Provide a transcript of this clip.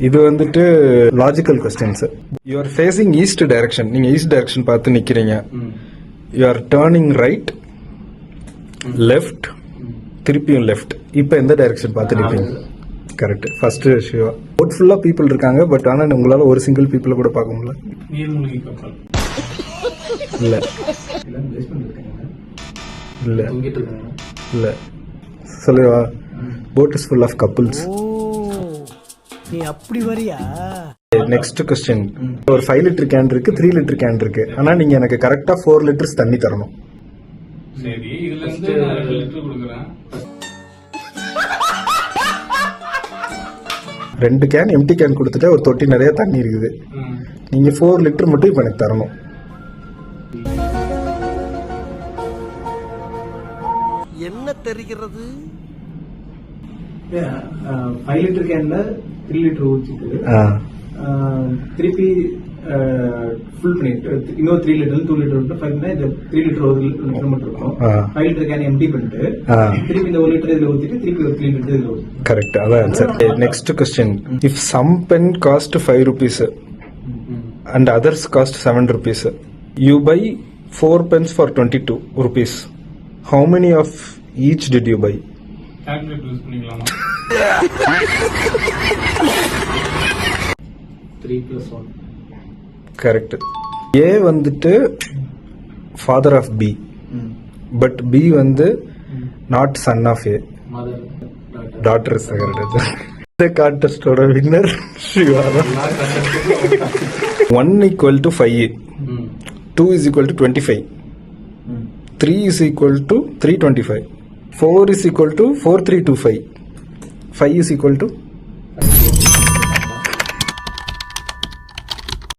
இது வந்துட்டு logical questions. You are facing east direction. நீங்க ஈஸ்ட் டைரக்ஷன் பார்த்து நிக்கிறீங்க. You are turning right, left, திருப்பியும் லெஃப்ட். இப்போ எந்த டைரக்ஷன் பார்த்து நிற்பீங்க? கரெக்ட். ஃபர்ஸ்ட் ஷிவா. போட் ஃபுல்லா பீப்புள் இருக்காங்க, பட் ஆனால் உங்களால ஒரு சிங்கிள் பீப்புளை கூட பார்க்க முடியல. இல்ல இல்ல இல்ல சொல்லுவா. Boat is full of couples. நீ அப்படி வரியா? Next question. ஒரு 5 லிட்டர் கேன் இருக்கு, 3 லிட்டர் கேன் இருக்கு. ஆனா நீங்க எனக்கு கரெக்டா 4 லிட்டர்ஸ் தண்ணி தரணும். சரி, இதுல இருந்து 2 லிட்டர் கொடுக்குறேன். 2 கேன் எம்டி கேன் கொடுத்துட்டு ஒரு தொட்டி நிறைய தண்ணி இருக்குது. நீங்க 4 லிட்டர் மட்டும் இப்ப எனக்கு தரணும். என்ன தெரிகிறது? 5 லிட்டர் கேன்ல 3 லிட்டர் ஊற்றிட்டு திருப்பி ஃபுல் பண்ணிட்டு இன்னொரு 3 லிட்டர் 2 லிட்டர் விட்டு 3 லிட்டர் 1 லிட்டர் மட்டும் இருக்கும். 5 லிட்டர் கேன் எம்டி பண்ணிட்டு திருப்பி இந்த 1 லிட்டர் இதுல ஊத்திட்டு திருப்பி ஒரு 3 லிட்டர் இதுல ஊத்தி. கரெக்ட். அதான் answer. Next question. If some pen cost 5 rupees and others cost 7 rupees, you buy 4 pens for 22 rupees. How many of each did you buy? Calculator use பண்ணிக்கலாமா? 3 + 1. கரெக்ட். ஏ வந்துட்டு father of B, but B வந்து not son of A. Daughter is correct. இந்த கான்டெஸ்டோட winner Siva. 1 = 5, 2 = 25, 3 = 325, 4 = 4325, 5 =